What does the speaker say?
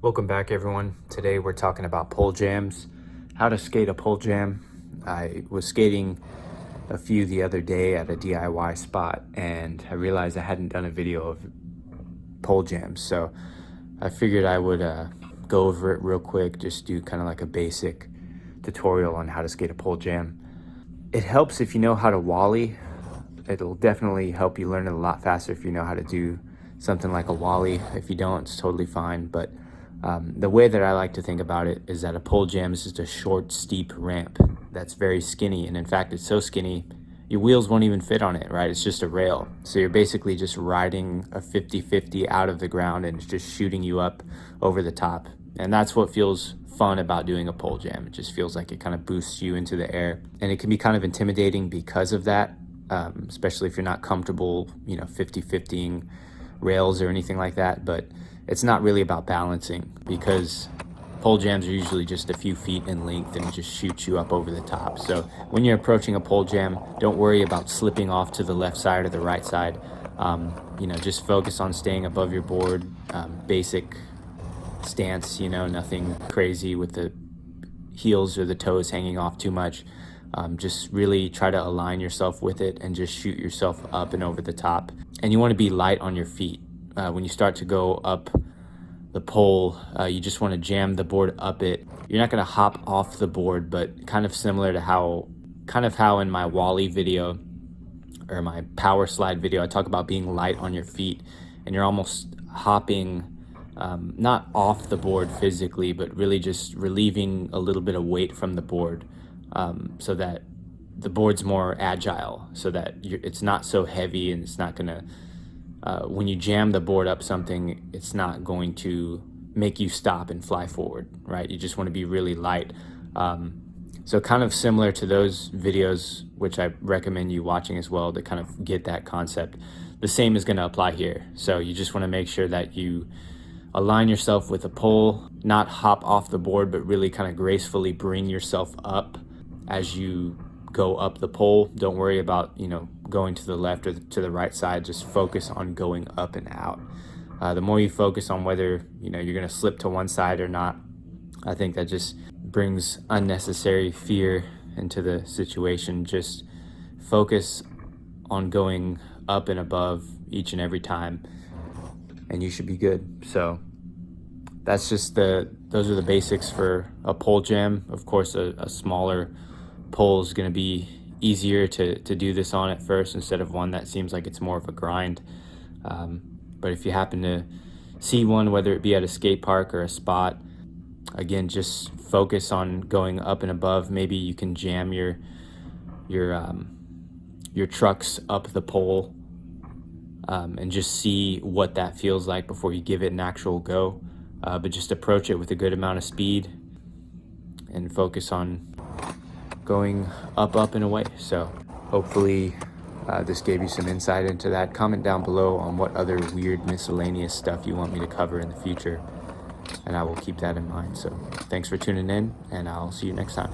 Welcome back, everyone. Today we're talking about pole jams, how to skate a pole jam. I was skating a few the other day at a DIY spot and I realized I hadn't done a video of pole jams, so I figured I would go over it real quick, just do kind of like a basic tutorial on how to skate a pole jam. It helps if you know how to wally. It'll definitely help you learn it a lot faster if you know how to do something like a wally. If you don't, it's totally fine, but the way that I like to think about it is that a pole jam is just a short, steep ramp that's very skinny. And in fact, it's so skinny, your wheels won't even fit on it, right? It's just a rail. So you're basically just riding a 50-50 out of the ground and it's just shooting you up over the top. And that's what feels fun about doing a pole jam. It just feels like it kind of boosts you into the air. And it can be kind of intimidating because of that, especially if you're not comfortable, 50-50ing rails or anything like that. But it's not really about balancing, because pole jams are usually just a few feet in length and just shoot you up over the top. So when you're approaching a pole jam, don't worry about slipping off to the left side or the right side. Just focus on staying above your board, basic stance, nothing crazy with the heels or the toes hanging off too much. Just really try to align yourself with it and just shoot yourself up and over the top. And you want to be light on your feet. When you start to go up the pole, you just want to jam the board up it. You're not going to hop off the board, but kind of similar to how in my Wally video or my power slide video, I talk about being light on your feet, and you're almost hopping, not off the board physically, but really just relieving a little bit of weight from the board, so that the board's more agile, so that it's not so heavy, and it's not going to when you jam the board up something, it's not going to make you stop and fly forward, right? You just want to be really light. So kind of similar to those videos, which I recommend you watching as well, to kind of get that concept. The same is going to apply here. So you just want to make sure that you align yourself with a pole, not hop off the board, but really kind of gracefully bring yourself up as you go up the pole. Don't worry about going to the left or to the right side. Just focus on going up and out. The more you focus on whether you're going to slip to one side or not, I think that just brings unnecessary fear into the situation. Just focus on going up and above each and every time, and you should be good. So that's just those are the basics for a pole jam. Of course, a smaller pole is going to be easier to do this on at first, instead of one that seems like it's more of a grind. But if you happen to see one, whether it be at a skate park or a spot, again, just focus on going up and above. Maybe you can jam your trucks up the pole, and just see what that feels like before you give it an actual go. But just approach it with a good amount of speed and focus on going up and away. So hopefully this gave you some insight into that. Comment down below on what other weird miscellaneous stuff you want me to cover in the future, and I will keep that in mind. So thanks for tuning in, and I'll see you next time.